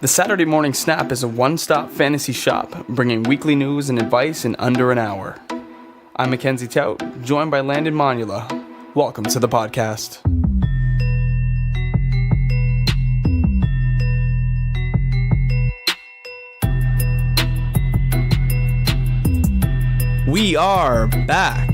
The Saturday Morning Snap is a one-stop fantasy shop, bringing weekly news and advice in under an hour. I'm Mackenzie Tout, joined by Landon Monula. Welcome to the podcast. We are back.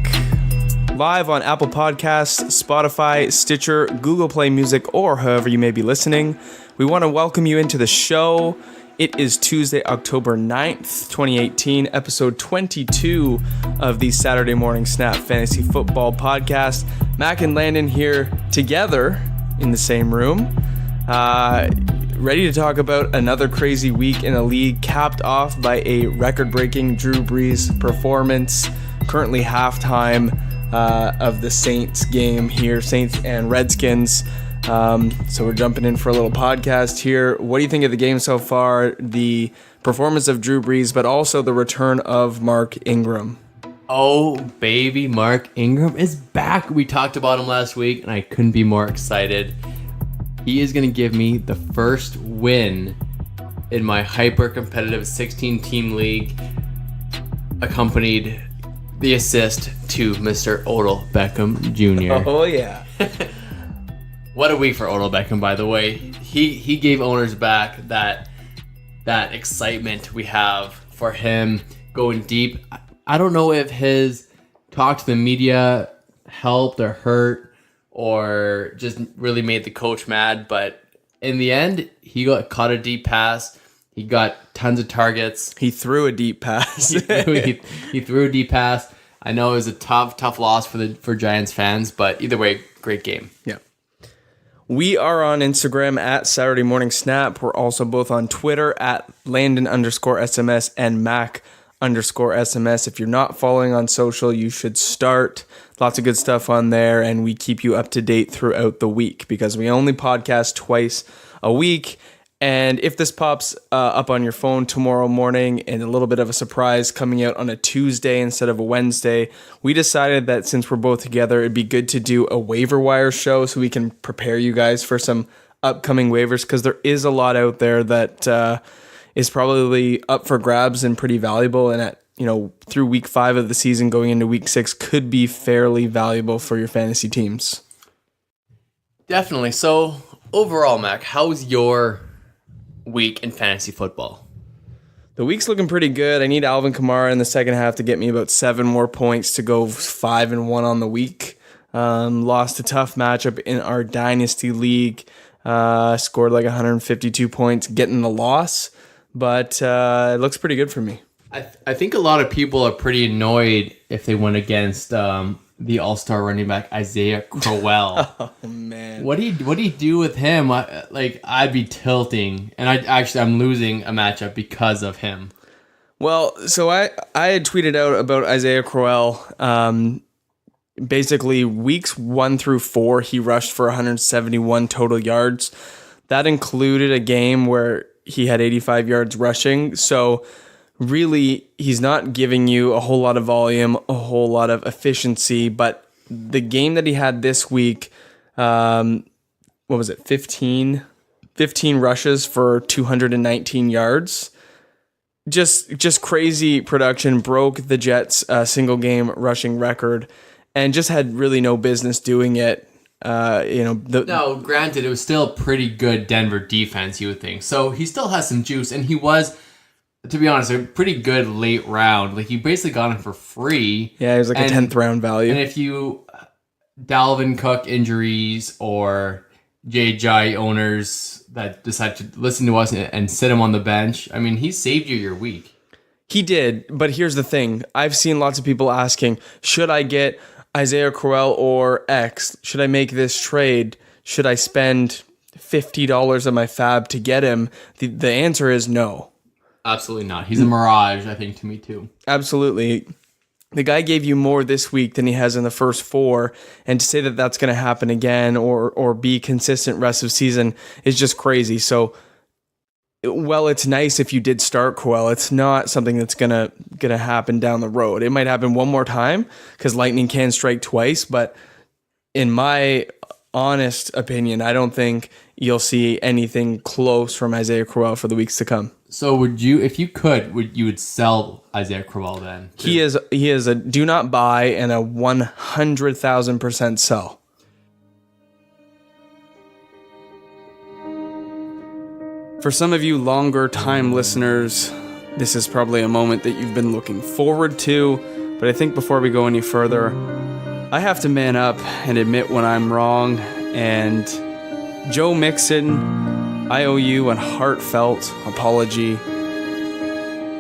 Live on Apple Podcasts, Spotify, Stitcher, Google Play Music, or however you may be listening. We want to welcome you into the show. It is Tuesday, October 9th, 2018, episode 22 of the Saturday Morning Snap Fantasy Football Podcast. Mack and Landon here together in the same room. Ready to talk about another crazy week in the league, capped off by a record-breaking Drew Brees performance. Currently halftime of the Saints game here, Saints and Redskins. So we're jumping in for a little podcast here. What do you think of the game so far? The performance of Drew Brees, but also the return of Mark Ingram. Oh, baby, Mark Ingram is back. We talked about him last week, and I couldn't be more excited. He is going to give me the first win in my hyper-competitive 16-team league, accompanied the assist to Mr. Odell Beckham Jr. Oh, yeah. What a week for Odell Beckham, by the way. He gave owners back that excitement we have for him going deep. I don't know if his talk to the media helped or hurt or just really made the coach mad, but in the end, he caught a deep pass. He got tons of targets. He threw a deep pass. he threw a deep pass. I know it was a tough loss for Giants fans, but either way, great game. Yeah. We are on Instagram at Saturday Morning Snap. We're also both on Twitter at Landon_SMS and Mack_SMS. If you're not following on social, you should start. Lots of good stuff on there, and we keep you up to date throughout the week because we only podcast twice a week. And if this pops up on your phone tomorrow morning and a little bit of a surprise coming out on a Tuesday instead of a Wednesday, we decided that since we're both together, it'd be good to do a Waiver Wire show so we can prepare you guys for some upcoming waivers because there is a lot out there that is probably up for grabs and pretty valuable. And through week 5 of the season going into week 6 could be fairly valuable for your fantasy teams. Definitely. So overall, Mac, how's your week in fantasy football? The week's looking pretty good. I need Alvin Kamara in the second half to get me about 7 more points to go 5-1 on the week. Lost a tough matchup in our dynasty league. Scored like 152 points getting the loss, but it looks pretty good for me. I think a lot of people are pretty annoyed if they went against the all-star running back Isaiah Crowell. Oh man, what do you do with him? I'd be tilting, and I'm losing a matchup because of him. Well, so I had tweeted out about Isaiah Crowell. Basically, weeks 1 through 4, he rushed for 171 total yards. That included a game where he had 85 yards rushing. So really, he's not giving you a whole lot of volume, a whole lot of efficiency, but the game that he had this week, 15 rushes for 219 yards. Just crazy production, broke the Jets' single game rushing record, and just had really no business doing it. No, granted, it was still pretty good Denver defense, you would think. So he still has some juice, and he was, to be honest, a pretty good late round. Like, you basically got him for free. Yeah, he was like a 10th round value. And if you Dalvin Cook injuries or Jay owners that decide to listen to us and sit him on the bench, I mean, he saved you your week. He did, but here's the thing. I've seen lots of people asking, should I get Isaiah Crowell or X? Should I make this trade? Should I spend $50 of my fab to get him? The answer is no. Absolutely not. He's a mirage, I think, to me too. Absolutely. The guy gave you more this week than he has in the first 4, and to say that that's going to happen again or be consistent rest of season is just crazy. So, well, it's nice if you did start Crowell. It's not something that's gonna happen down the road. It might happen one more time because lightning can strike twice, but in my honest opinion, I don't think you'll see anything close from Isaiah Crowell for the weeks to come. So would you, if you could, you would sell Isaiah Crowell then? He is a do not buy and a 100,000% sell. For some of you longer time listeners, this is probably a moment that you've been looking forward to, but I think before we go any further, I have to man up and admit when I'm wrong, and Joe Mixon, I owe you a heartfelt apology.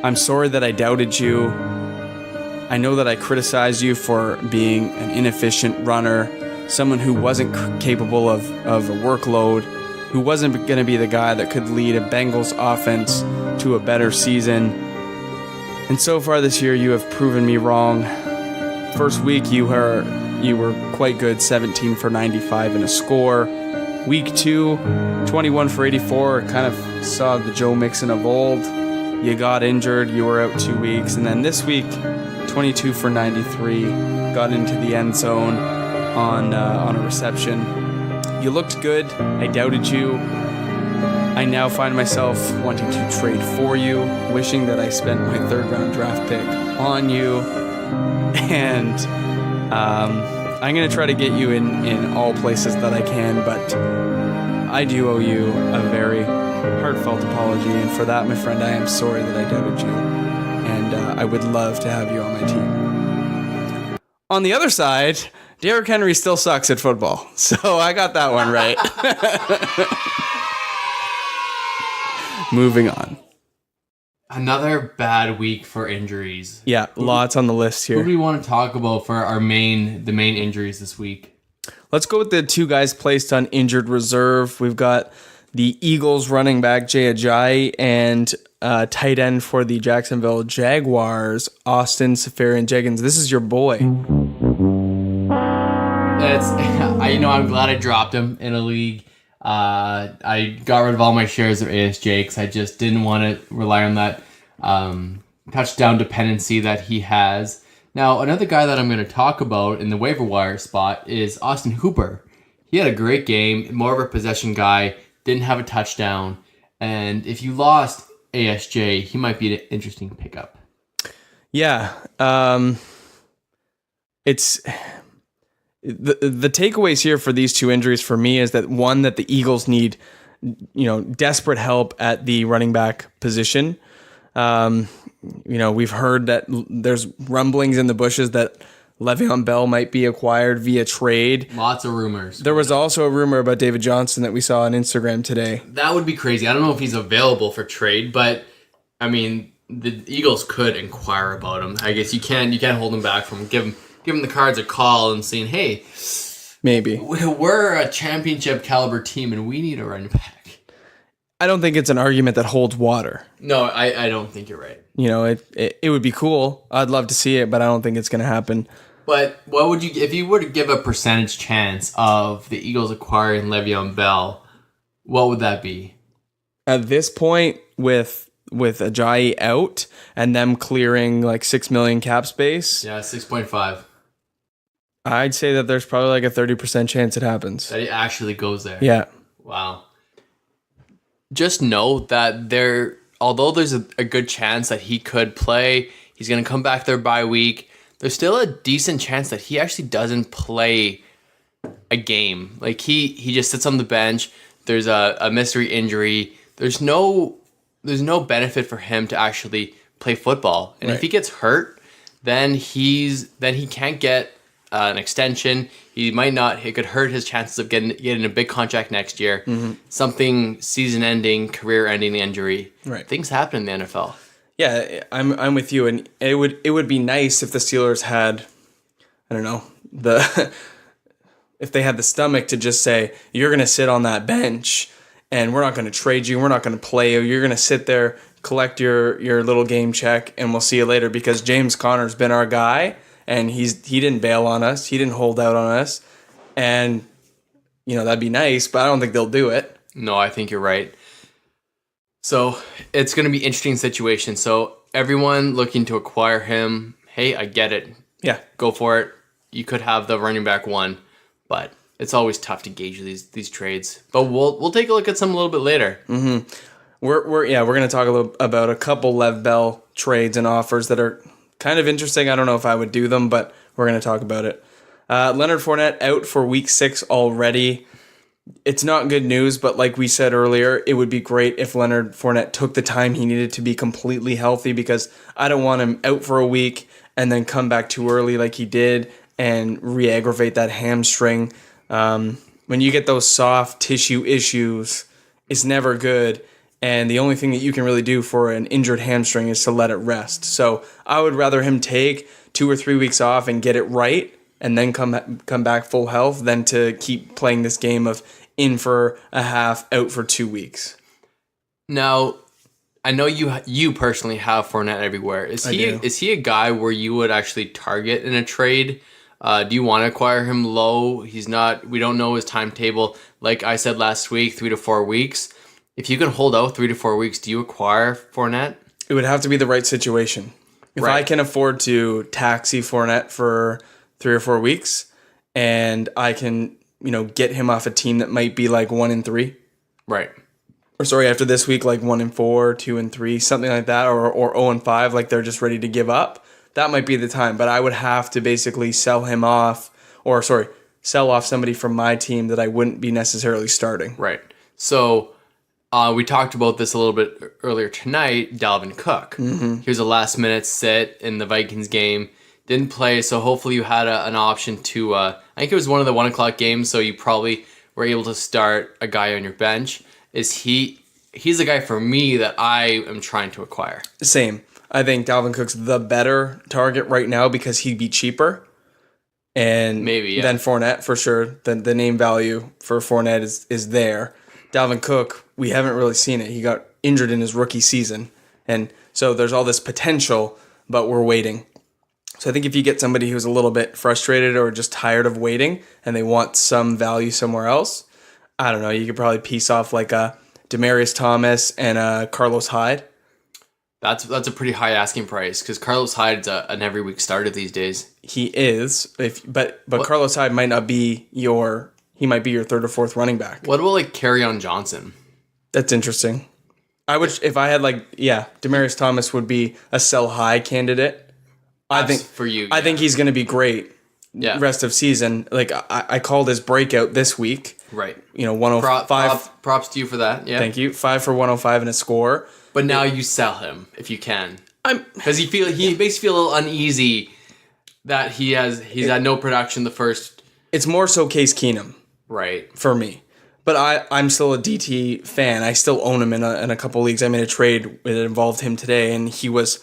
I'm sorry that I doubted you. I know that I criticized you for being an inefficient runner, someone who wasn't capable of a workload, who wasn't going to be the guy that could lead a Bengals offense to a better season. And so far this year, you have proven me wrong. First week, you were quite good, 17 for 95 and a score. Week 2, 21 for 84, kind of saw the Joe Mixon of old. You got injured, you were out 2 weeks. And then this week, 22 for 93, got into the end zone on a reception. You looked good. I doubted you. I now find myself wanting to trade for you, wishing that I spent my 3rd round draft pick on you. And I'm going to try to get you in all places that I can, but I do owe you a very heartfelt apology. And for that, my friend, I am sorry that I doubted you. And I would love to have you on my team. On the other side, Derrick Henry still sucks at football, so I got that one right. Moving on. Another bad week for injuries. Yeah, lots on the list here. Who do we want to talk about for the main injuries this week? Let's go with the 2 guys placed on injured reserve. We've got the Eagles running back Jay Ajayi and tight end for the Jacksonville Jaguars, Austin Seferian-Jenkins. This is your boy. I'm glad I dropped him in a league. I got rid of all my shares of ASJ because I just didn't want to rely on that touchdown dependency that he has. Now, another guy that I'm going to talk about in the waiver wire spot is Austin Hooper. He had a great game, more of a possession guy, didn't have a touchdown, and if you lost ASJ, he might be an interesting pickup. Yeah, it's... The takeaways here for these 2 injuries for me is that one, that the Eagles need, desperate help at the running back position. We've heard that there's rumblings in the bushes that Le'Veon Bell might be acquired via trade. Lots of rumors. There was also a rumor about David Johnson that we saw on Instagram today. That would be crazy. I don't know if he's available for trade, but I mean, the Eagles could inquire about him. I guess you can't hold him back from giving the Cards a call and saying, hey, maybe we're a championship caliber team and we need a running back. I don't think it's an argument that holds water. No, I don't think you're right. It would be cool. I'd love to see it, but I don't think it's going to happen. But what would you, if you were to give a percentage chance of the Eagles acquiring Le'Veon Bell, what would that be? At this point, with Ajayi out and them clearing like $6 million cap space. Yeah, 6.5. I'd say that there's probably like a 30% chance it happens. That he actually goes there. Yeah. Wow. Just know that although there's a good chance that he could play, he's going to come back there bye week, there's still a decent chance that he actually doesn't play a game. Like he just sits on the bench. There's a mystery injury. There's no benefit for him to actually play football. And if he gets hurt, then he can't get an extension. He might not. It could hurt his chances of getting a big contract next year. Mm-hmm. Something season-ending, career-ending injury. Right. Things happen in the NFL. Yeah, I'm with you, and it would be nice if the Steelers had, I don't know, if they had the stomach to just say, you're going to sit on that bench and we're not going to trade you, we're not going to play you, you're going to sit there, collect your little game check, and we'll see you later, because James Conner's been our guy, and he didn't bail on us, he didn't hold out on us, and that'd be nice, but I don't think they'll do it. No, I think you're right. So it's going to be an interesting situation. So everyone looking to acquire him, hey, I get it. Yeah. Go for it. You could have the running back one, but it's always tough to gauge these trades. But we'll take a look at some a little bit later. Mm-hmm. We're going to talk about a couple Lev Bell trades and offers that are kind of interesting. I don't know if I would do them, but we're going to talk about it. Leonard Fournette out for week 6 already. It's not good news, but like we said earlier, it would be great if Leonard Fournette took the time he needed to be completely healthy, because I don't want him out for a week and then come back too early like he did and re-aggravate that hamstring. When you get those soft tissue issues, it's never good. And the only thing that you can really do for an injured hamstring is to let it rest. So I would rather him take 2 or 3 weeks off and get it right and then come back full health than to keep playing this game of in for a half, out for 2 weeks. Now, I know you personally have Fournette everywhere. Is he a guy where you would actually target in a trade? Do you want to acquire him low? We don't know his timetable. Like I said last week, 3 to 4 weeks. If you can hold out 3 to 4 weeks, do you acquire Fournette? It would have to be the right situation. If I can afford to taxi Fournette for 3 or 4 weeks, and I can, get him off a team that might be like 1-3. Right. Or sorry, after this week, like 1-4, 2-3, something like that, or 0-5, like they're just ready to give up. That might be the time. But I would have to basically sell off somebody from my team that I wouldn't be necessarily starting. Right. So we talked about this a little bit earlier tonight. Dalvin Cook. Mm-hmm. He was a last-minute sit in the Vikings game. Didn't play, so hopefully you had an option to... I think it was one of the 1 o'clock games, so you probably were able to start a guy on your bench. He's a guy for me that I am trying to acquire. Same. I think Dalvin Cook's the better target right now because he'd be cheaper. And maybe than Fournette, for sure. The name value for Fournette is there. Dalvin Cook, we haven't really seen it. He got injured in his rookie season. And so there's all this potential, but we're waiting. So I think if you get somebody who's a little bit frustrated or just tired of waiting and they want some value somewhere else, I don't know, you could probably piece off like a Demaryius Thomas and a Carlos Hyde. That's a pretty high asking price because Carlos Hyde's an every week starter these days. He is, but Carlos Hyde might not be he might be your 3rd or 4th running back. What about like Kerryon Johnson? That's interesting. I would, if I had Demaryius Thomas would be a sell high candidate. I think for you. I think he's going to be great. Yeah. Rest of season. Like I called his breakout this week. Right. 105. Props to you for that. Yeah. Thank you. 5 for 105 and a score. But now you sell him if you can. Because he makes you feel a little uneasy that he's had no production the first. It's more so Case Keenum. Right. For me. But I'm still a DT fan. I still own him in a couple leagues. I made a trade that involved him today, and he was.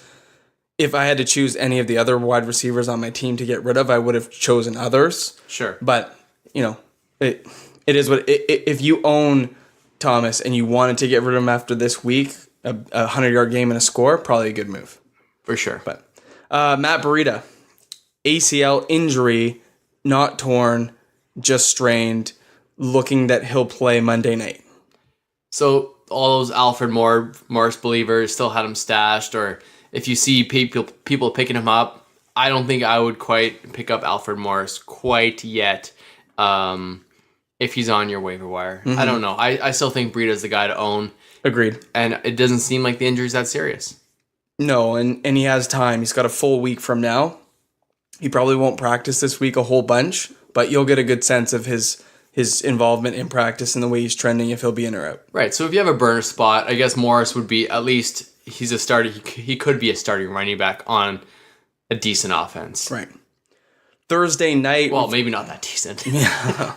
If I had to choose any of the other wide receivers on my team to get rid of, I would have chosen others. Sure. But, it is what... If you own Thomas and you wanted to get rid of him after this week, a 100-yard game and a score, probably a good move. For sure. But Matt Breida, ACL injury, not torn, just strained, looking that he'll play Monday night. So all those Alfred Morris believers still had him stashed, or... If you see people picking him up, I don't think I would quite pick up Alfred Morris quite yet if he's on your waiver wire. Mm-hmm. I don't know. I still think Breida's the guy to own. Agreed. And it doesn't seem like the injury's that serious. No, and he has time. He's got a full week from now. He probably won't practice this week a whole bunch, but you'll get a good sense of his involvement in practice and the way he's trending if he'll be in or out. Right. So if you have a burner spot, I guess Morris would be at least... He's a starter. He could be a starting running back on a decent offense. Right. Thursday night. Well, maybe not that decent. Yeah.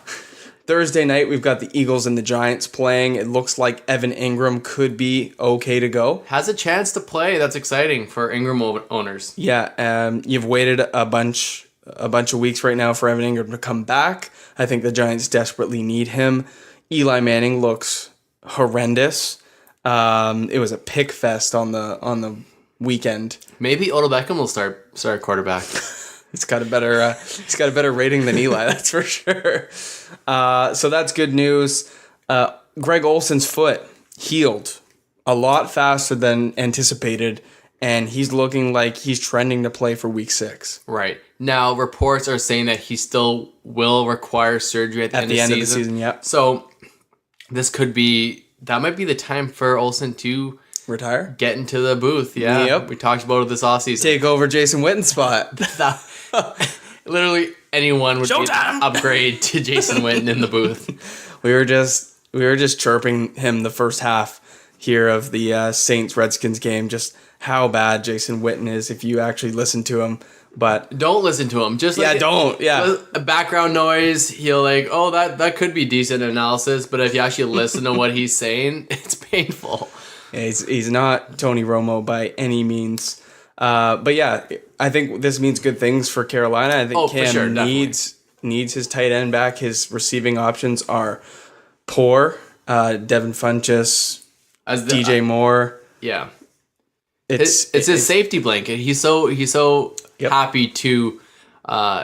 Thursday night, we've got the Eagles and the Giants playing. It looks like Evan Ingram could be okay to go. Has a chance to play. That's exciting for Ingram owners. Yeah. You've waited a bunch of weeks right now for Evan Ingram to come back. I think the Giants desperately need him. Eli Manning looks horrendous. It was a pick fest on the weekend. Maybe Odell Beckham will start quarterback. He's got a better rating than Eli, that's for sure. So that's good news. Greg Olsen's foot healed a lot faster than anticipated, and he's looking like he's trending to play for week 6. Right. Now, reports are saying that he still will require surgery at the end of the season. Yep. So that might be the time for Olsen to retire, get into the booth. Yeah. Yep. We talked about it this offseason. Take over Jason Witten's spot. Literally anyone would upgrade to Jason Witten in the booth. We were just chirping him the first half here of the Saints-Redskins game, just how bad Jason Witten is if you actually listen to him. But don't listen to him. Just don't. A background noise. He'll that could be decent analysis, but if you actually listen to what he's saying, it's painful. Yeah, he's not Tony Romo by any means. But yeah, I think this means good things for Carolina. I think Cam needs his tight end back. His receiving options are poor. Devin Funchess, DJ Moore. Yeah. It's his safety blanket. He's so happy to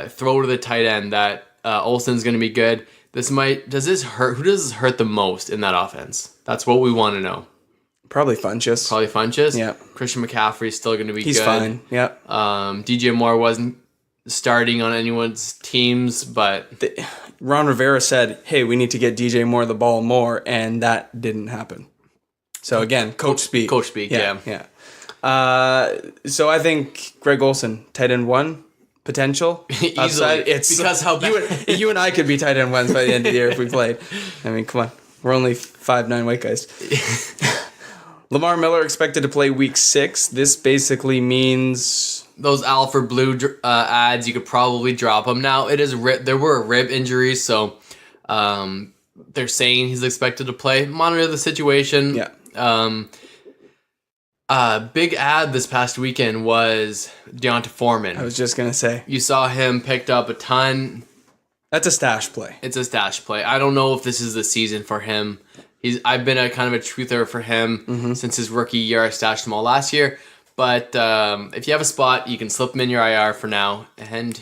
throw to the tight end that Olsen's going to be good. Does this hurt? Who does this hurt the most in that offense? That's what we want to know. Probably Funchess. Yeah. Christian McCaffrey's still going to be good. He's fine. Yep. DJ Moore wasn't starting on anyone's teams, but Ron Rivera said, "Hey, we need to get DJ Moore the ball more," and that didn't happen. So again, coach speak. Yeah. So I think Greg Olsen, tight end 1, potential. Easily. It's because how bad you and I could be tight end 1s by the end of the year if we played. I mean, come on. We're only 5'9" white guys. Lamar Miller expected to play week 6. This basically means those Alfred Blue ads, you could probably drop them. Now, there were rib injuries, so they're saying he's expected to play. Monitor the situation. Yeah. Big ad this past weekend was Deonta Foreman. I was just going to say. You saw him picked up a ton. That's a stash play. It's a stash play. I don't know if this is the season for him. I've been a kind of a truther for him since his rookie year. I stashed him all last year. But if you have a spot, you can slip him in your IR for now. And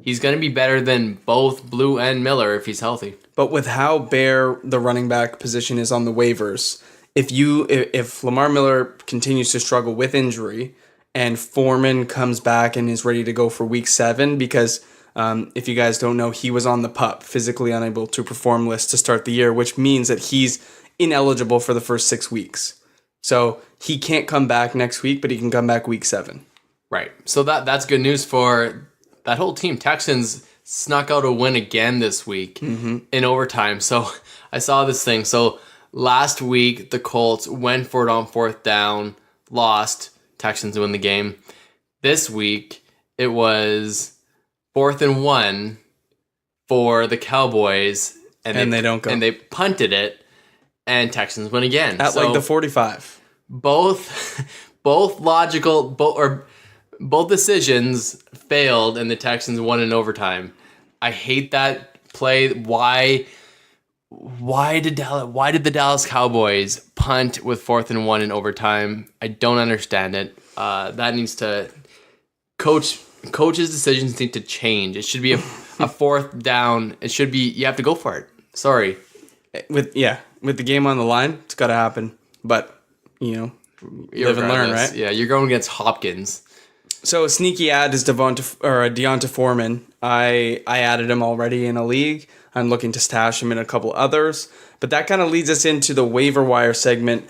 he's going to be better than both Blue and Miller if he's healthy. But with how bare the running back position is on the waivers, if Lamar Miller continues to struggle with injury and Foreman comes back and is ready to go for week 7, because if you guys don't know, he was on the PUP, physically unable to perform list to start the year, which means that he's ineligible for the first 6 weeks. So he can't come back next week, but he can come back week 7. Right. So that's good news for that whole team. Texans snuck out a win again this week in overtime. So I saw this thing. So last week, the Colts went for it on 4th down, lost. Texans win the game. This week, it was 4th and 1 for the Cowboys. And they don't go. And they punted it. And Texans win again. At like the 45. Both decisions failed, and the Texans won in overtime. I hate that play. Why did the Dallas Cowboys punt with 4th and 1 in overtime? I don't understand it. That needs to coaches' decisions need to change. It should be a 4th down. It should be you have to go for it. Sorry. With the game on the line, it's got to happen. But, live and learn, right? Yeah, you're going against Hopkins. So a sneaky ad is Deonta Foreman. I added him already in a league. I'm looking to stash him in a couple others. But that kind of leads us into the waiver wire segment.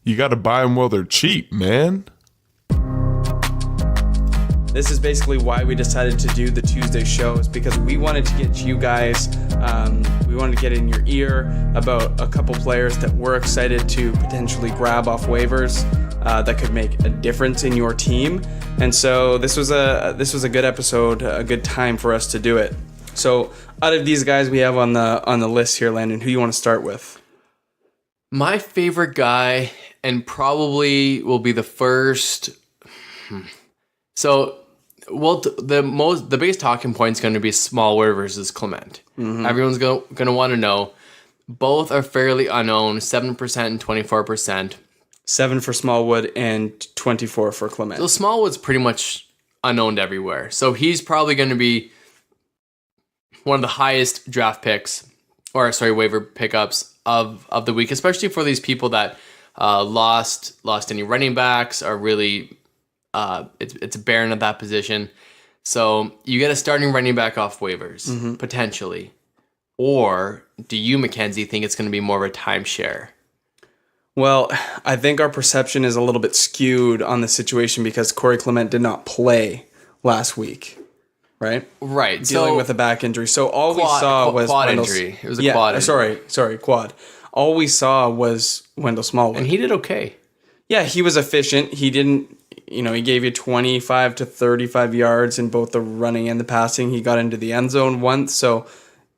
You got to buy them while they're cheap, man. This is basically why we decided to do the Tuesday shows, because we wanted to get you guys, we wanted to get in your ear about a couple players that we're excited to potentially grab off waivers that could make a difference in your team. And so this was a good episode, a good time for us to do it. So out of these guys we have on the list here, Landon, who you want to start with? My favorite guy, and probably will be the first. So, the biggest talking point is going to be Smallwood versus Clement. Everyone's going to want to know. Both are fairly unknown, 7% and 24%. 7 for Smallwood and 24 for Clement. So Smallwood's pretty much unowned everywhere. So he's probably going to be one of the highest draft picks, waiver pickups of the week, especially for these people that lost any running backs, are really it's barren at that position. So you get a starting running back off waivers, potentially. Or do you, Mackenzie, think it's going to be more of a timeshare? Well, I think our perception is a little bit skewed on the situation because Corey Clement did not play last week, right? Right. Dealing with a back injury. So all we saw was quad Wendell, injury. It was a quad injury. Sorry, quad. All we saw was Wendell Smallwood. And he did okay. Yeah, he was efficient. He didn't, he gave you 25 to 35 yards in both the running and the passing. He got into the end zone once, so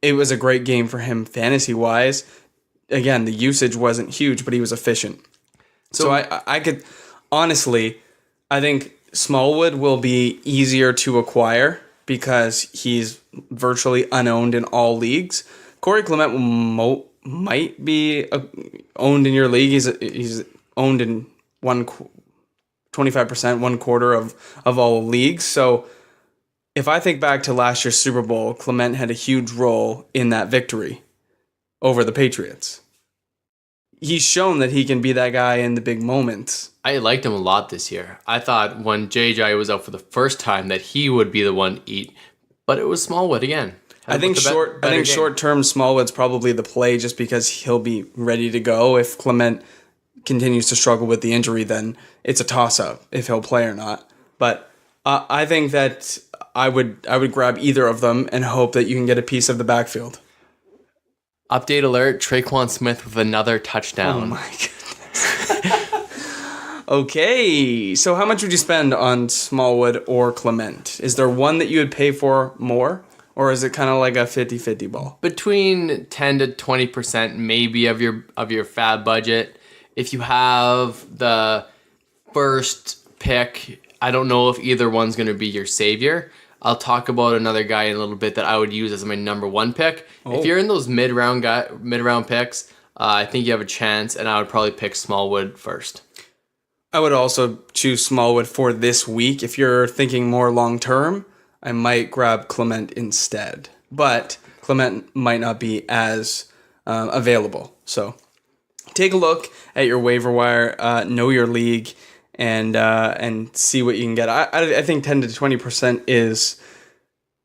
it was a great game for him fantasy-wise. Again, the usage wasn't huge, but he was efficient. So I could, honestly, I think Smallwood will be easier to acquire because he's virtually unowned in all leagues. Corey Clement might be owned in your league. He's owned in 25%, 1/4 of all leagues. So if I think back to last year's Super Bowl, Clement had a huge role in that victory over the Patriots. He's shown that he can be that guy in the big moments. I liked him a lot this year. I thought when JJ was out for the first time that he would be the one to eat, but it was Smallwood again. I think short term Smallwood's probably the play just because he'll be ready to go. If Clement continues to struggle with the injury, then it's a toss up if he'll play or not. But I think that I would grab either of them and hope that you can get a piece of the backfield. Update alert, Saquon Smith with another touchdown. Oh my goodness. Okay, so how much would you spend on Smallwood or Clement? Is there one that you would pay for more? Or is it kind of like a 50-50 ball? Between 10 to 20% maybe of your fab budget. If you have the first pick, I don't know if either one's going to be your savior. I'll talk about another guy in a little bit that I would use as my number one pick. Oh. If you're in those mid-round picks, I think you have a chance, and I would probably pick Smallwood first. I would also choose Smallwood for this week. If you're thinking more long-term, I might grab Clement instead. But Clement might not be as available. So take a look at your waiver wire, know your league, and see what you can get. I think 10 to 20% is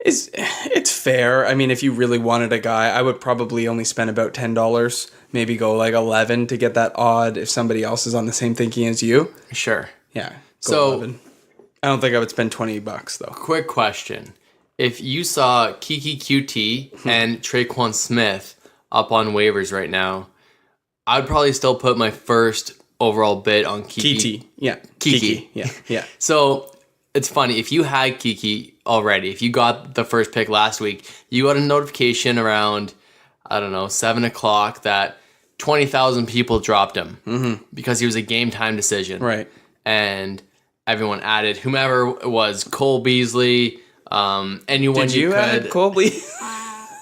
it's fair. I mean, if you really wanted a guy, I would probably only spend about $10, maybe go like 11 to get that odd if somebody else is on the same thinking as you. Sure. Yeah. Go 11. I don't think I would spend $20 though. Quick question. If you saw Kiki QT and Saquon Smith up on waivers right now, I'd probably still put my first overall bid on Kiki. Kiki. Yeah. So it's funny. If you had Kiki already, if you got the first pick last week, you got a notification around, 7 o'clock that 20,000 people dropped him because he was a game time decision. Right. And everyone added whomever it was, Cole Beasley, anyone Did you add Cole Beasley?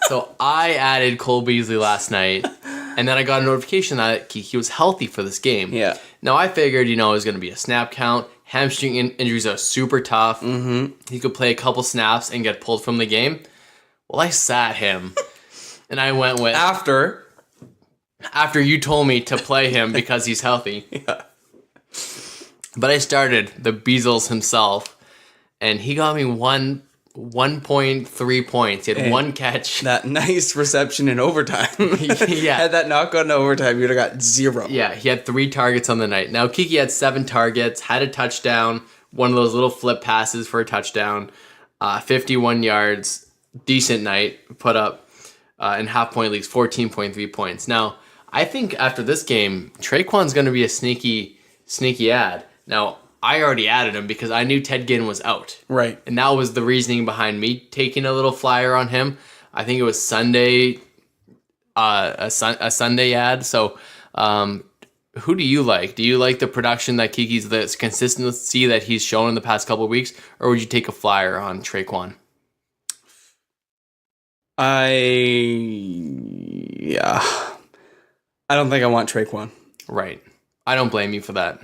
So I added Cole Beasley last night, and then I got a notification that Kiki was healthy for this game. Yeah. Now I figured, it was going to be a snap count. Hamstring injuries are super tough. Mm-hmm. He could play a couple snaps and get pulled from the game. Well, I sat him, and I went with after you told me to play him because he's healthy. Yeah. But I started the Beazles himself, and he got me 1.3 points. He had one catch. That nice reception in overtime. Yeah. Had that not gone to overtime, you'd have got 0. Yeah, he had 3 targets on the night. Now, Kiki had 7 targets, had a touchdown, one of those little flip passes for a touchdown, 51 yards, decent night, put up in half-point leagues, 14.3 points. Now, I think after this game, Traquan's going to be a sneaky ad. Now, I already added him because I knew Ted Ginn was out. Right. And that was the reasoning behind me taking a little flyer on him. I think it was Sunday, a Sunday ad. So, who do you like? Do you like the production that Kiki's, the consistency that he's shown in the past couple of weeks? Or would you take a flyer on Traquan? I don't think I want Traquan. Right. I don't blame you for that.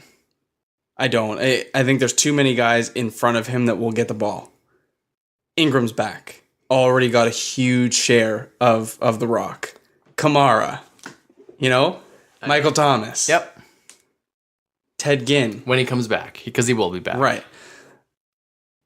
I don't. I think there's too many guys in front of him that will get the ball. Ingram's back. Already got a huge share of the rock. Kamara. Michael Thomas. Yep. Ted Ginn. When he comes back, because he will be back. Right.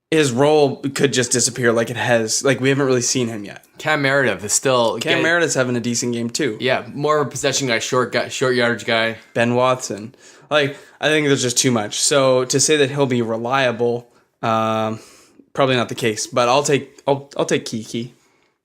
His role could just disappear like it has. Like, we haven't really seen him yet. Cam Meredith is still... Meredith's having a decent game, too. Yeah, more of a possession guy, short yardage guy. Ben Watson. Like, I think there's just too much. So, to say that he'll be reliable, probably not the case. But I'll take Kiki.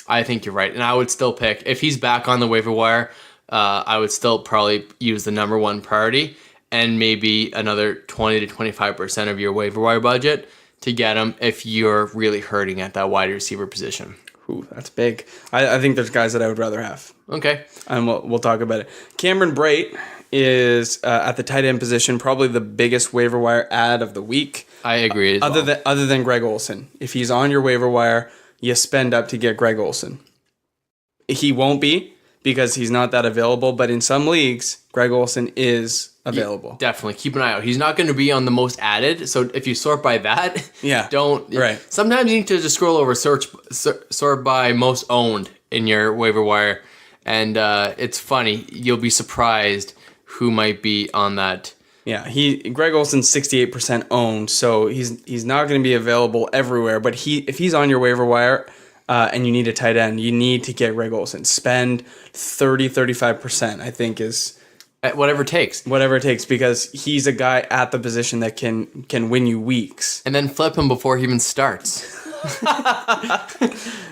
I think you're right. And I would still pick... If he's back on the waiver wire, I would still probably use the number one priority and maybe another 20 to 25% of your waiver wire budget to get him if you're really hurting at that wide receiver position. Ooh, that's big. I think there's guys that I would rather have. Okay. And we'll talk about it. Cameron Brate is at the tight end position, probably the biggest waiver wire ad of the week. I agree. Other than Greg Olsen. If he's on your waiver wire, you spend up to get Greg Olsen. He won't be because he's not that available, but in some leagues, Greg Olsen is available. Yeah, definitely. Keep an eye out. He's not going to be on the most added, so if you sort by that, don't. Right. Sometimes you need to just scroll over, sort by most owned in your waiver wire, and it's funny. You'll be surprised who might be on that. Yeah, Greg Olsen's 68% owned, so he's not going to be available everywhere. But if he's on your waiver wire and you need a tight end, you need to get Greg Olsen. Spend 35%, I think, is whatever it takes. Whatever it takes, because he's a guy at the position that can win you weeks. And then flip him before he even starts.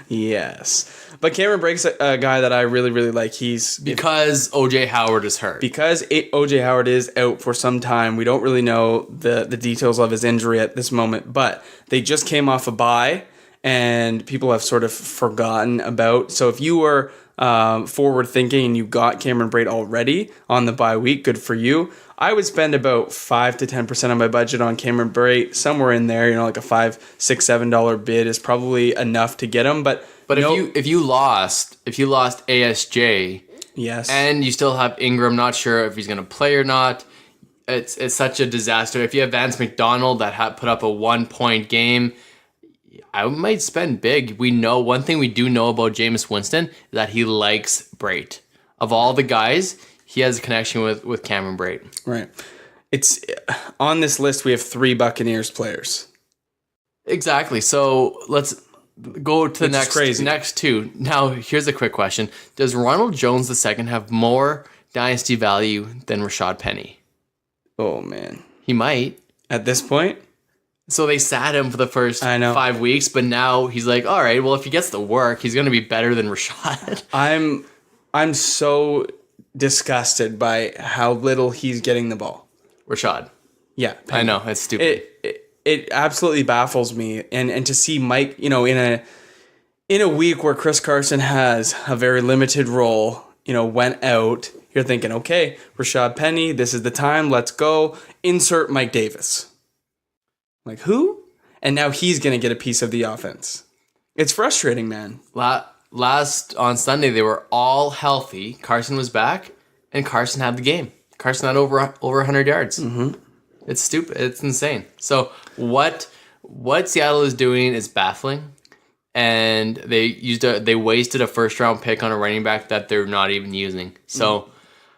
Yes. But Cameron Brate's a guy that I really, really like. Because O.J. Howard is hurt. Because O.J. Howard is out for some time. We don't really know the details of his injury at this moment. But they just came off a bye, and people have sort of forgotten about. So if you were forward thinking and you got Cameron Brate already on the bye week, good for you. I would spend about 5 to 10% of my budget on Cameron Brate, somewhere in there. Like a $5, $6, $7 bid is probably enough to get him. But if you lost ASJ, yes, and you still have Ingram, not sure if he's going to play or not, it's such a disaster. If you have Vance McDonald that put up a 1-point game, I might spend big. One thing we do know about Jameis Winston is that he likes Brate. Of all the guys, he has a connection with Cameron Brate. Right. It's on this list. We have 3 Buccaneers players. Exactly. So let's go to the next 2. Now, here's a quick question: does Ronald Jones II have more dynasty value than Rashad Penny? Oh man, he might at this point. So they sat him for the first 5 weeks, but now he's like, all right, well, if he gets the work, he's going to be better than Rashad. I'm so disgusted by how little he's getting the ball. Rashad. Yeah. Penny. I know, it's stupid. It absolutely baffles me. And to see Mike, in a week where Chris Carson has a very limited role, went out, you're thinking, okay, Rashad Penny, this is the time, let's go. Insert Mike Davis. Like, who? And now he's going to get a piece of the offense. It's frustrating, man. On Sunday, they were all healthy. Carson was back, and Carson had the game. Carson had over 100 yards. Mm-hmm. It's stupid. It's insane. So what Seattle is doing is baffling, and they wasted a first-round pick on a running back that they're not even using. So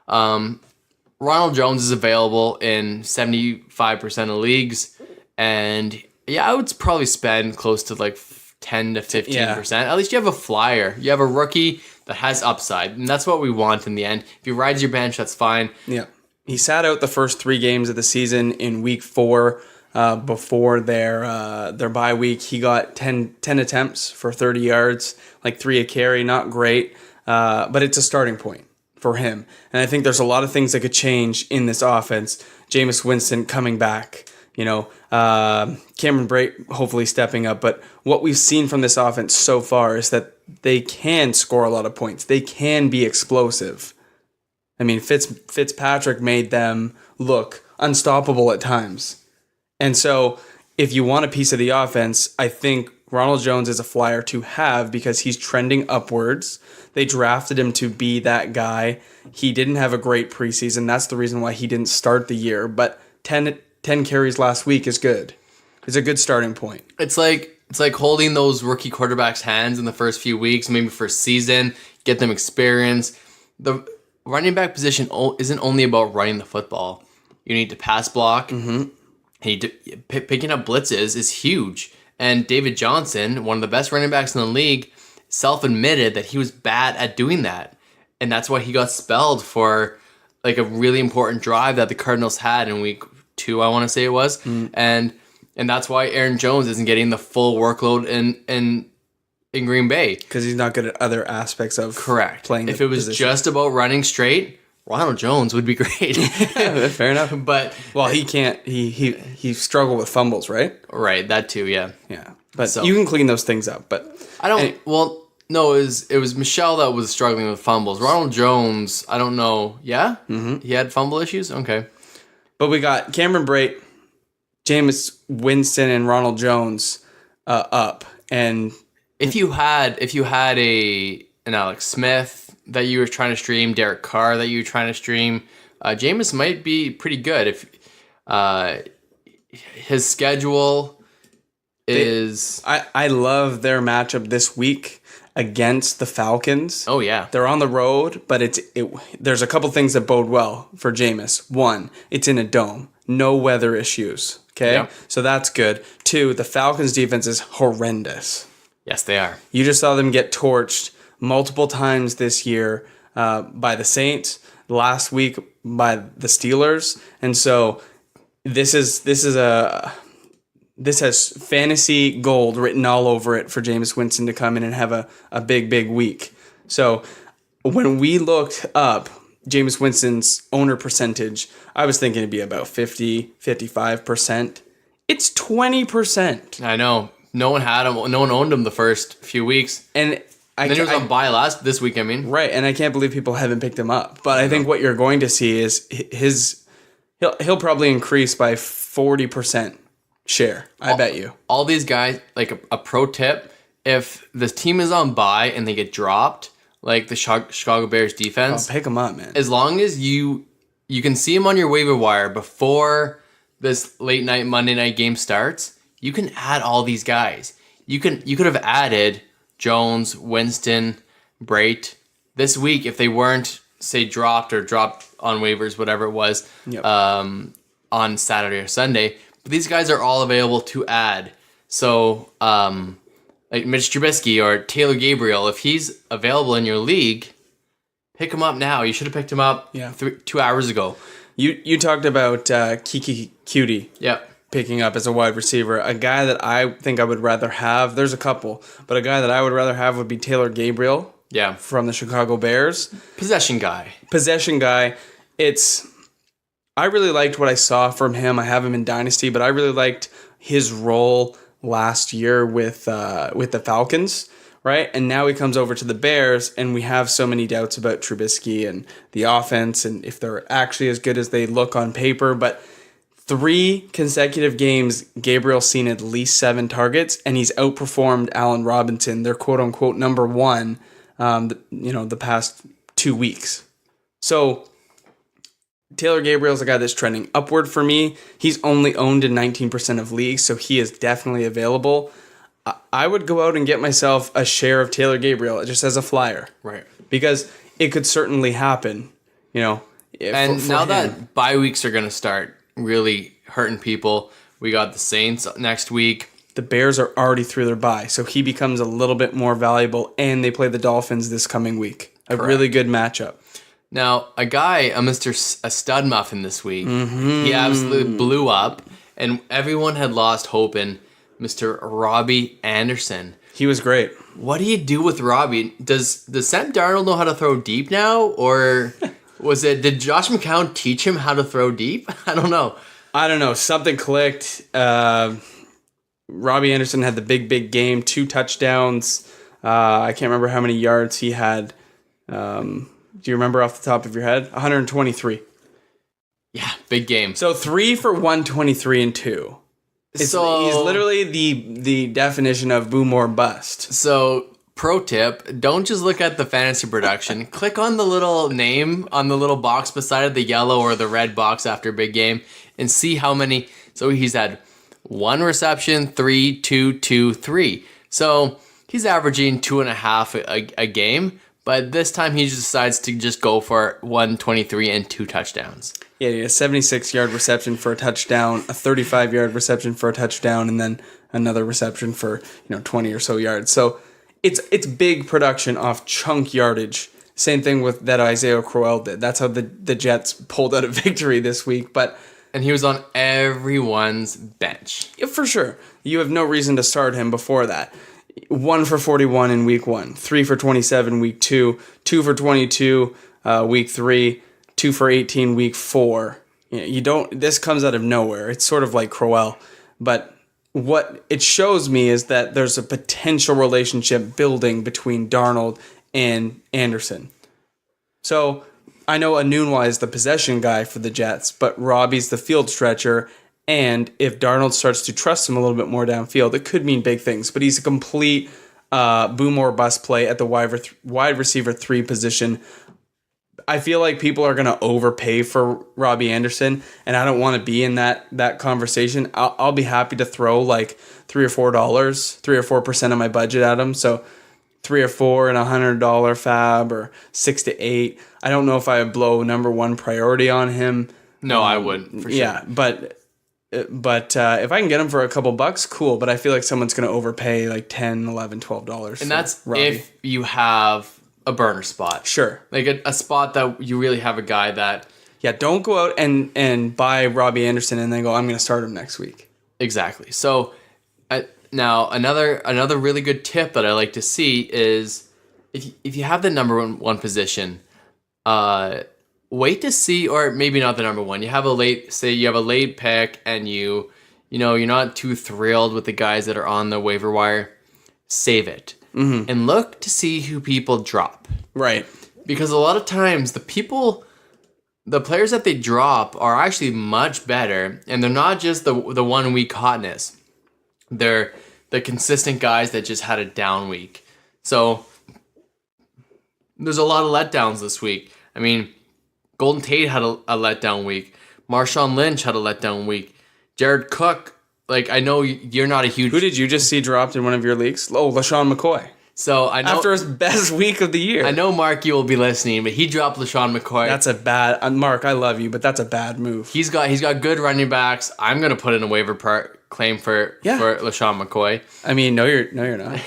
Ronald Jones is available in 75% of leagues. And yeah, I would probably spend close to like 10 to 15%. At least you have a flyer. You have a rookie that has upside. And that's what we want in the end. If he rides your bench, that's fine. Yeah. He sat out the first 3 games of the season in week 4 before their bye week. He got 10 attempts for 30 yards, like 3 a carry. Not great, but it's a starting point for him. And I think there's a lot of things that could change in this offense. Jameis Winston coming back. Cameron Brate hopefully stepping up. But what we've seen from this offense so far is that they can score a lot of points. They can be explosive. I mean, Fitzpatrick made them look unstoppable at times. And so if you want a piece of the offense, I think Ronald Jones is a flyer to have because he's trending upwards. They drafted him to be that guy. He didn't have a great preseason. That's the reason why he didn't start the year. But 10 carries last week is good. It's a good starting point. It's like holding those rookie quarterbacks' hands in the first few weeks, maybe first season, get them experience. The running back position isn't only about running the football. You need to pass block. Picking up blitzes is huge. And David Johnson, one of the best running backs in the league, self-admitted that he was bad at doing that. And that's why he got expelled for like a really important drive that the Cardinals had in week 2, I want to say it was. And that's why Aaron Jones isn't getting the full workload in Green Bay. Because he's not good at other aspects of Correct. playing. If it was just about running straight, Ronald Jones would be great. Fair enough. But he can't. He struggled with fumbles, right? Right, that too, yeah. Yeah, but you can clean those things up. But I don't. Well, no, it was Michelle that was struggling with fumbles. Ronald Jones, I don't know. Yeah, he had fumble issues. Okay, but we got Cameron Brate, Jameis Winston, and Ronald Jones up. And if you had an Alex Smith that you were trying to stream, Derek Carr that you were trying to stream, Jameis might be pretty good if his schedule is. I love their matchup this week against the Falcons. Oh yeah, they're on the road, but there's a couple things that bode well for Jameis. 1, it's in a dome, no weather issues. Okay, Yep. So that's good. 2, the Falcons defense is horrendous. Yes, they are. You just saw them get torched multiple times this year by the Saints, last week by the Steelers, and so this has fantasy gold written all over it for Jameis Winston to come in and have a big week. So when we looked up Jameis Winston's owner percentage, I was thinking it'd be about 55%. It's 20%. I know. No one had him. No one owned him the first few weeks. And then he was on bye this week, I mean. Right, and I can't believe people haven't picked him up. But I think what you're going to see is he'll probably increase by 40% share. I bet you. All these guys, like a pro tip, if the team is on bye and they get dropped, like the Chicago Bears defense, pick them up, man. as long as you can see them on your waiver wire before this late night Monday night game starts, you can add all these guys. You could have added Jones, Winston, Brate this week if they weren't, say, dropped on waivers, whatever it was, on Saturday or Sunday. But these guys are all available to add. So, like Mitch Trubisky or Taylor Gabriel, if he's available in your league, pick him up now. You should have picked him up 2 hours ago. You talked about Kiki Cutie. Yep. Picking up as a wide receiver. A guy that I think I would rather have, there's a couple, but a guy that I would rather have would be Taylor Gabriel. Yeah. From the Chicago Bears. Possession guy. I really liked what I saw from him. I have him in Dynasty, but I really liked his role last year with the Falcons, right? And now he comes over to the Bears, and we have so many doubts about Trubisky and the offense and if they're actually as good as they look on paper, but 3 consecutive games, Gabriel's seen at least 7 targets, and he's outperformed Allen Robinson, their quote-unquote number 1, the past 2 weeks. So Taylor Gabriel's a guy that's trending upward for me. He's only owned in 19% of leagues, so he is definitely available. I would go out and get myself a share of Taylor Gabriel just as a flyer. Right. Because it could certainly happen, And now that bye weeks are going to start really hurting people. We got the Saints next week. The Bears are already through their bye, so he becomes a little bit more valuable, and they play the Dolphins this coming week. A really good matchup. Now, a stud muffin this week, he absolutely blew up, and everyone had lost hope in Mr. Robbie Anderson. He was great. What do you do with Robbie? Does Sam Darnold know how to throw deep now, or did Josh McCown teach him how to throw deep? I don't know. Something clicked. Robbie Anderson had the big game, 2 touchdowns. I can't remember how many yards he had. Do you remember off the top of your head? 123. Yeah, big game. So 3 for 123 and 2. He's literally the definition of boom or bust. So, pro tip, don't just look at the fantasy production. Click on the little name on the little box beside the yellow or the red box after big game and see how many. So he's had 1 reception, 3, 2, 2, 3. So he's averaging 2.5 a game, but this time he just decides to just go for 123 and 2 touchdowns. Yeah, a 76-yard reception for a touchdown, a 35-yard reception for a touchdown, and then another reception for 20 or so yards. So it's big production off chunk yardage. Same thing with that Isaiah Crowell did. That's how the Jets pulled out a victory this week. And he was on everyone's bench. Yeah, for sure. You have no reason to start him before that. 1 for 41 in week 1, 3 for 27 week 2, 2 for 22 week 3, 2 for 18 week 4. This comes out of nowhere. It's sort of like Crowell. But what it shows me is that there's a potential relationship building between Darnold and Anderson. So I know Anunwa is the possession guy for the Jets, but Robbie's the field stretcher. And if Darnold starts to trust him a little bit more downfield, it could mean big things. But he's a complete boom or bust play at the wide receiver 3 position. I feel like people are going to overpay for Robbie Anderson, and I don't want to be in that conversation. I'll be happy to throw like $3 or $4, 3 or 4% of my budget at him. So 3 or 4 and $100 fab, or 6 to 8. I don't know if I would blow number 1 priority on him. No, I wouldn't, for sure. Yeah, but if I can get him for a couple bucks, cool. But I feel like someone's going to overpay like $10, $11, $12. And that's Robbie. if you have a burner spot. Sure. Like a spot that you really have a guy that... Yeah, don't go out and buy Robbie Anderson and then go, I'm going to start him next week. Exactly. So now another really good tip that I like to see is if you have the number one position, wait to see, or maybe not the number one. You have a late pick and you're not too thrilled with the guys that are on the waiver wire. Save it. Mm-hmm. And look to see who people drop. Right. Because a lot of times the players that they drop are actually much better, and they're not just the 1 week hotness. They're the consistent guys that just had a down week. So there's a lot of letdowns this week. I mean, Golden Tate had a letdown week. Marshawn Lynch had a letdown week. Jared Cook, like, I know you're not a huge... Who did you just see dropped in one of your leagues? Oh, LaShawn McCoy. So I know... After his best week of the year. I know Mark, you will be listening, but he dropped LaShawn McCoy. That's a bad... Mark, I love you, but that's a bad move. He's got good running backs. I'm going to put in a waiver claim for LaShawn McCoy. I mean, no, you're not.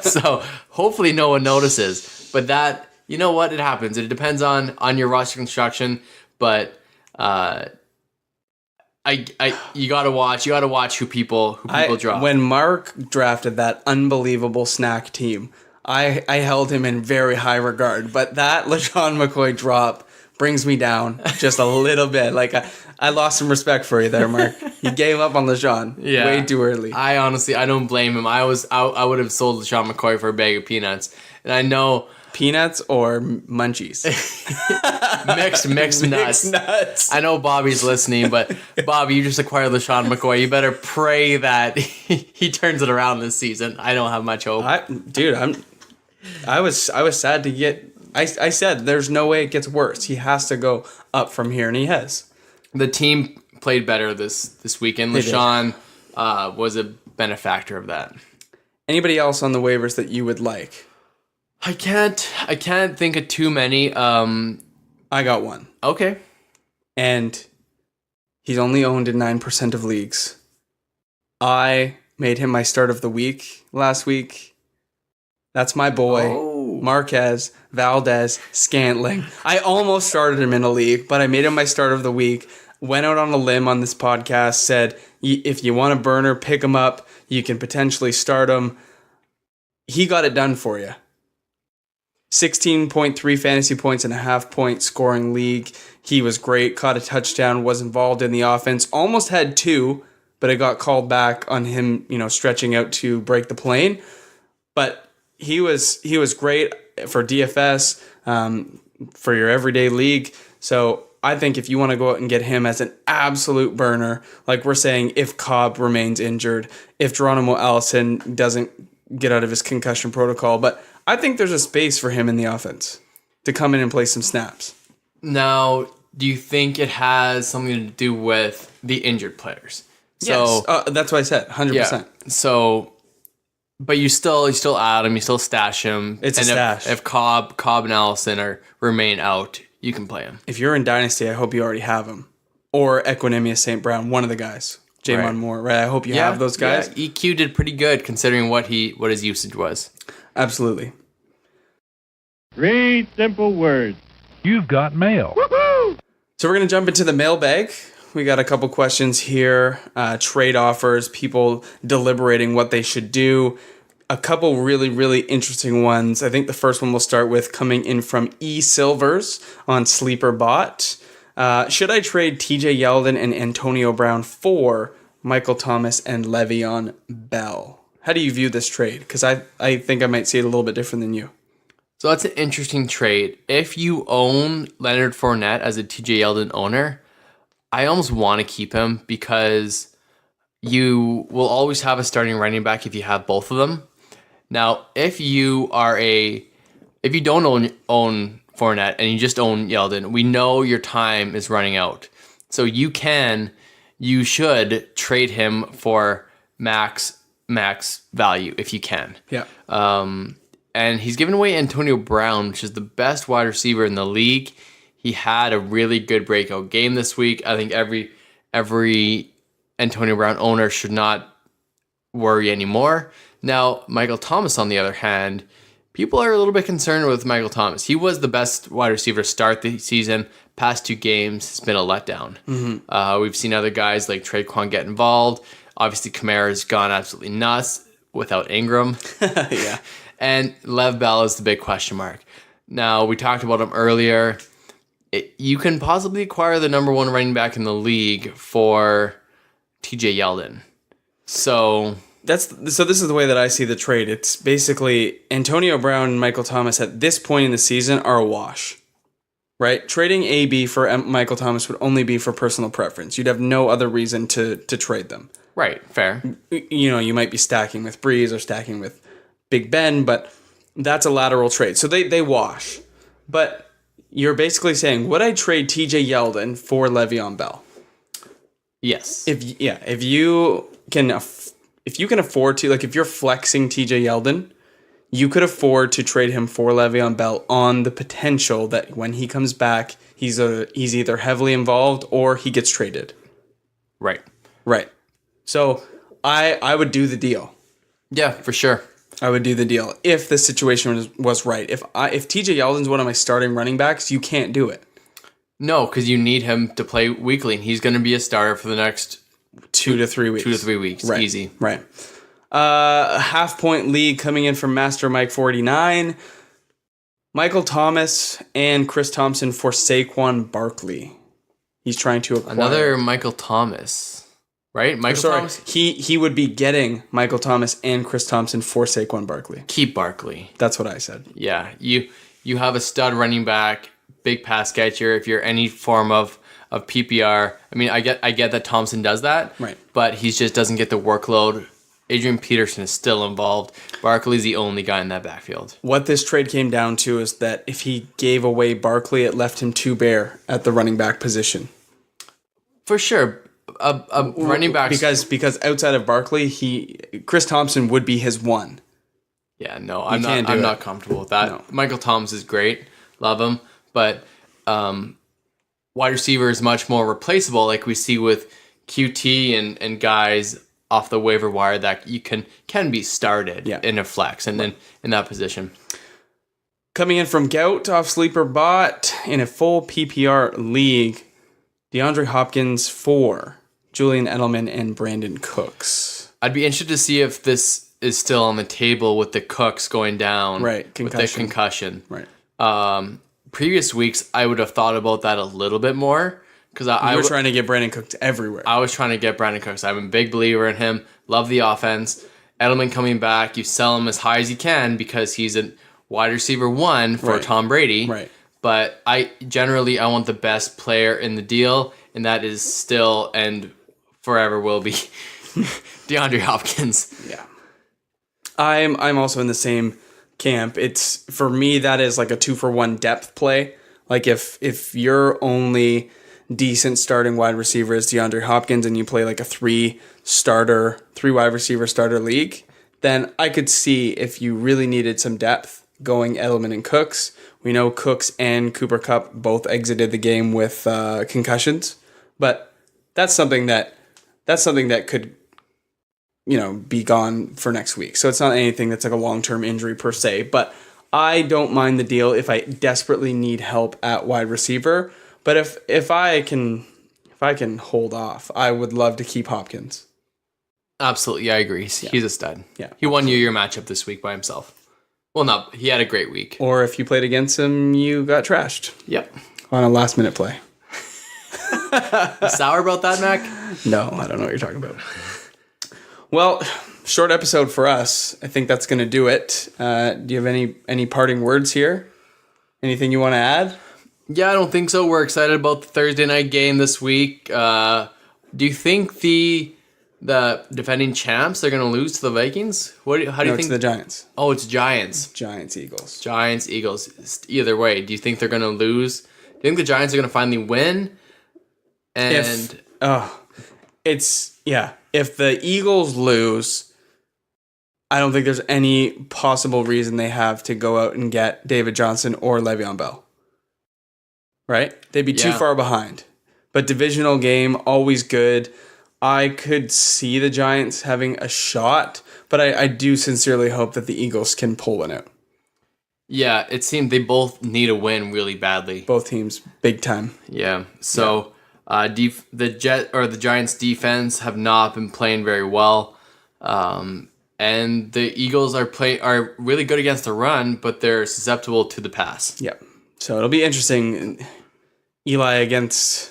So hopefully no one notices. But that... You know what? It happens. It depends on your roster construction, but you gotta watch who people drop. When Mark drafted that unbelievable snack team, I held him in very high regard. But that LaShawn McCoy drop brings me down just a little bit. Like I lost some respect for you there, Mark. You gave up on LaShawn way too early. I don't blame him. I would have sold LaShawn McCoy for a bag of peanuts, and I know. Peanuts or munchies? mixed nuts. I know Bobby's listening, but Bobby, you just acquired LaShawn McCoy. You better pray that he turns it around this season. I don't have much hope. I was sad to get. I said there's no way it gets worse. He has to go up from here, and he has. The team played better this weekend. LaShawn was a benefactor of that. Anybody else on the waivers that you would like? I can't think of too many. I got one. Okay. And he's only owned in 9% of leagues. I made him my start of the week last week. That's my boy, Marquez Valdes-Scantling. I almost started him in a league, but I made him my start of the week. Went out on a limb on this podcast, said, if you want a burner, pick him up. You can potentially start him. He got it done for you. 16.3 fantasy points and a half-point scoring league. He was great, caught a touchdown, was involved in the offense, almost had 2, but it got called back on him, stretching out to break the plane. But he was great for DFS, for your everyday league. So I think if you want to go out and get him as an absolute burner, like we're saying, if Cobb remains injured, if Geronimo Allison doesn't get out of his concussion protocol, but I think there's a space for him in the offense to come in and play some snaps. Now, do you think it has something to do with the injured players? Yes, that's what I said, 100%. Yeah. So, but you still add him, you still stash him. It's a stash. If Cobb and Allison remain out, you can play him. If you're in Dynasty, I hope you already have him. Or Equinemius St. Brown, one of the guys. Jamon Right. Moore, right? I hope you have those guys. Yeah, EQ did pretty good considering what his usage was. Absolutely. 3 simple words. You've got mail. So we're going to jump into the mailbag. We got a couple questions here. Trade offers, people deliberating what they should do. A couple really, really interesting ones. I think the first one we'll start with coming in from E. Silvers on Sleeper Bot. Should I trade TJ Yeldon and Antonio Brown for Michael Thomas and Le'Veon Bell? How do you view this trade? Because I think I might see it a little bit different than you. So that's an interesting trade. If you own Leonard Fournette as a TJ Yeldon owner, I almost want to keep him because you will always have a starting running back if you have both of them. Now, if you don't own Fournette and you just own Yeldon, we know your time is running out. So you should trade him for max value if you can. Yeah. And he's given away Antonio Brown, which is the best wide receiver in the league. He had a really good breakout game this week. I think every Antonio Brown owner should not worry anymore. Now, Michael Thomas, on the other hand, people are a little bit concerned with Michael Thomas. He was the best wide receiver to start the season. Past 2 games, it's been a letdown. Mm-hmm. We've seen other guys like Traquan get involved. Obviously, Kamara's gone absolutely nuts without Ingram. Yeah. And Lev Bell is the big question mark. Now, we talked about him earlier. You can possibly acquire the number 1 running back in the league for TJ Yeldon. So this is the way that I see the trade. It's basically Antonio Brown and Michael Thomas at this point in the season are a wash, right? Trading AB for Michael Thomas would only be for personal preference. You'd have no other reason to trade them. Right, fair. You know, you might be stacking with Breeze or stacking with Big Ben, but that's a lateral trade. So they wash. But you're basically saying, would I trade TJ Yeldon for Le'Veon Bell? Yes. If you can afford to, like if you're flexing TJ Yeldon, you could afford to trade him for Le'Veon Bell on the potential that when he comes back, he's either heavily involved or he gets traded. Right. So I would do the deal. Yeah, for sure. I would do the deal if the situation was right. If TJ Yeldon's one of my starting running backs, you can't do it. No, because you need him to play weekly, and he's going to be a starter for the next 2 to 3 weeks. 2 to 3 weeks. Right. Easy. Right. Half-point league coming in from Master Mike 49. Michael Thomas and Chris Thompson for Saquon Barkley. He's trying to acquire another Michael Thomas. Right? Thomas? He would be getting Michael Thomas and Chris Thompson for Saquon Barkley. Keep Barkley. That's what I said. Yeah. You have a stud running back, big pass catcher. If you're any form of PPR, I mean, I get that Thompson does that. Right. But he just doesn't get the workload. Adrian Peterson is still involved. Barkley's the only guy in that backfield. What this trade came down to is that if he gave away Barkley, it left him too bare at the running back position. For sure. A running back because outside of Barkley, Chris Thompson would be his one. Yeah, no, I'm not comfortable with that. No. Michael Thomas is great, love him, but wide receiver is much more replaceable, like we see with QT and guys off the waiver wire that you can be started in a flex and then in that position. Coming in from Gout off Sleeper Bot in a full PPR league, DeAndre Hopkins for Julian Edelman and Brandon Cooks. I'd be interested to see if this is still on the table with the Cooks going down. Right, with the concussion. Right. Previous weeks, I would have thought about that a little bit more. Because I was trying to get Brandon Cooks everywhere. I was trying to get Brandon Cooks. I'm a big believer in him. Love the offense. Edelman coming back. You sell him as high as you can because he's a wide receiver 1 for Tom Brady. Right. but I want the best player in the deal, and that is still and forever will be DeAndre Hopkins. Yeah. I'm also in the same camp. It's, for me, that is like a 2-for-1 depth play. Like if your only decent starting wide receiver is DeAndre Hopkins and you play like a 3 wide receiver starter league, then I could see if you really needed some depth going Edelman and Cooks. We know Cooks and Cooper Kupp both exited the game with concussions, but that's something that could, be gone for next week. So it's not anything that's like a long-term injury per se, but I don't mind the deal if I desperately need help at wide receiver. But if I can hold off, I would love to keep Hopkins. Absolutely, I agree. He's a stud. Yeah. He won you your matchup this week by himself. Well, no, he had a great week. Or if you played against him, you got trashed. Yep. On a last-minute play. You sour about that, Mac? No, I don't know what you're talking about. Well, short episode for us. I think that's going to do it. Do you have any parting words here? Anything you want to add? Yeah, I don't think so. We're excited about the Thursday night game this week. Do you think the defending champs are going to lose to the Vikings? How do you think? It's the Giants. Oh, it's Giants. Giants-Eagles. Giants-Eagles. Either way, do you think they're going to lose? Do you think the Giants are going to finally win? And if the Eagles lose, I don't think there's any possible reason they have to go out and get David Johnson or Le'Veon Bell. Right? They'd be too far behind. But divisional game, always good. I could see the Giants having a shot, but I do sincerely hope that the Eagles can pull one out. Yeah, it seemed they both need a win really badly. Both teams, big time. Yeah. So the Giants' defense have not been playing very well, and the Eagles are really good against the run, but they're susceptible to the pass. Yep. So it'll be interesting. Eli's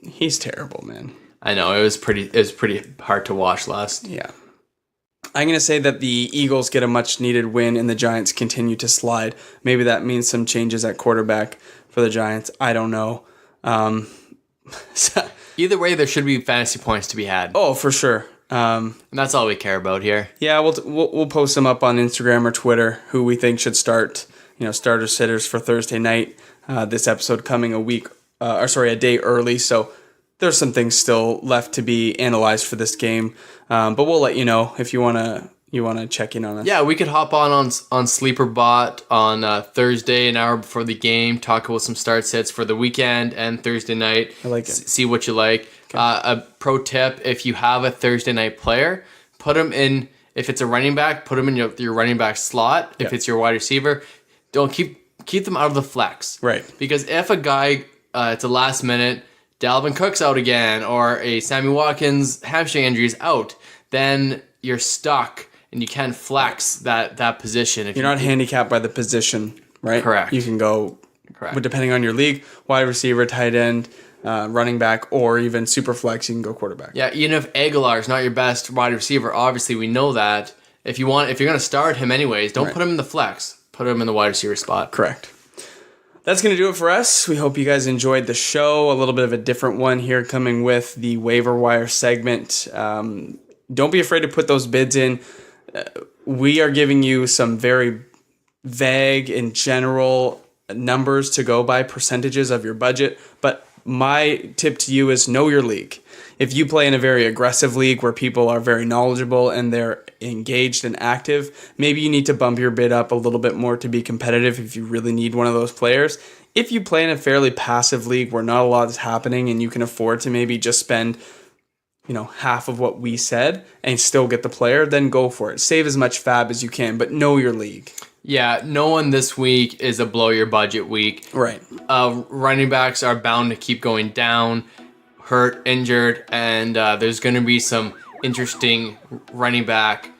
he's terrible, man. I know, it was pretty hard to watch last. Yeah. I'm going to say that the Eagles get a much-needed win and the Giants continue to slide. Maybe that means some changes at quarterback for the Giants. I don't know. Either way, there should be fantasy points to be had. Oh, for sure. And that's all we care about here. Yeah, we'll post them up on Instagram or Twitter, who we think should start, starter sitters for Thursday night. This episode coming a day early, so there's some things still left to be analyzed for this game. But we'll let you know if you wanna check in on us. Yeah, we could hop on Sleeper Bot on Thursday, an hour before the game, talk about some start sits for the weekend and Thursday night. I like it. See what you like. Okay. A pro tip: if you have a Thursday night player, put them in. If it's a running back, put them in your running back slot. If it's your wide receiver, don't keep them out of the flex. Right. Because if a guy, it's a last minute, Dalvin Cook's out again, or a Sammy Watkins hamstring injury is out, then you're stuck and you can't flex that position. If you're not handicapped by the position, right? Correct. You can go, but depending on your league, wide receiver, tight end, running back, or even super flex, you can go quarterback. Yeah, even if Aguilar is not your best wide receiver, obviously we know that. If you're going to start him anyways, don't put him in the flex. Put him in the wide receiver spot. Correct. That's going to do it for us. We hope you guys enjoyed the show. A little bit of a different one here coming with the Waiver Wire segment. Don't be afraid to put those bids in. We are giving you some very vague and general numbers to go by, percentages of your budget. But my tip to you is know your league. If you play in a very aggressive league where people are very knowledgeable and they're engaged and active, maybe you need to bump your bid up a little bit more to be competitive if you really need one of those players. If you play in a fairly passive league where not a lot is happening and you can afford to maybe just spend half of what we said and still get the player, then go for it. Save as much fab as you can, but know your league. Yeah, no one this week is a blow your budget week. Right. Running backs are bound to keep going down, hurt, injured, and there's going to be some interesting running back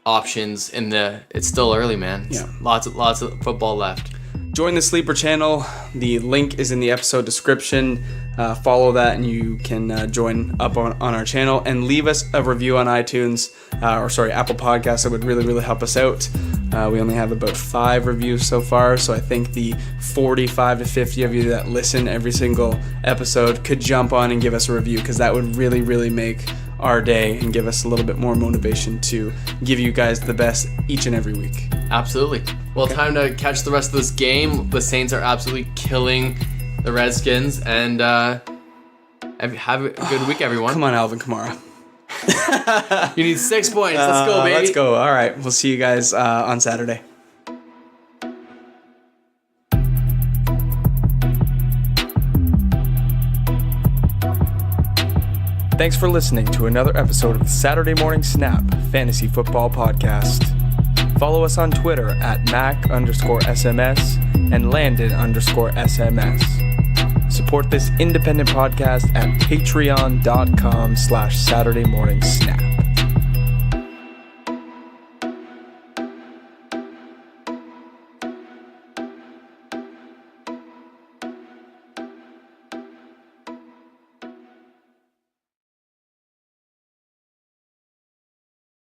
options it's still early, man. Yeah. Lots of football left. Join the Sleeper channel. The link is in the episode description. Follow that and you can join up on our channel and leave us a review on iTunes, Apple Podcasts. That would really, really help us out. We only have about 5 reviews so far, so I think the 45 to 50 of you that listen every single episode could jump on and give us a review, because that would really, really make our day and give us a little bit more motivation to give you guys the best each and every week. Absolutely. Well, time to catch the rest of this game. The Saints are absolutely killing the Redskins, and have a good week, everyone. Come on, Alvin Kamara. You need 6 points. Let's go, baby. Let's go. All right. We'll see you guys on Saturday. Thanks for listening to another episode of the Saturday Morning Snap Fantasy Football Podcast. Follow us on Twitter at Mack_SMS and Landon_SMS. Support this independent podcast at patreon.com/SaturdayMorningSnap.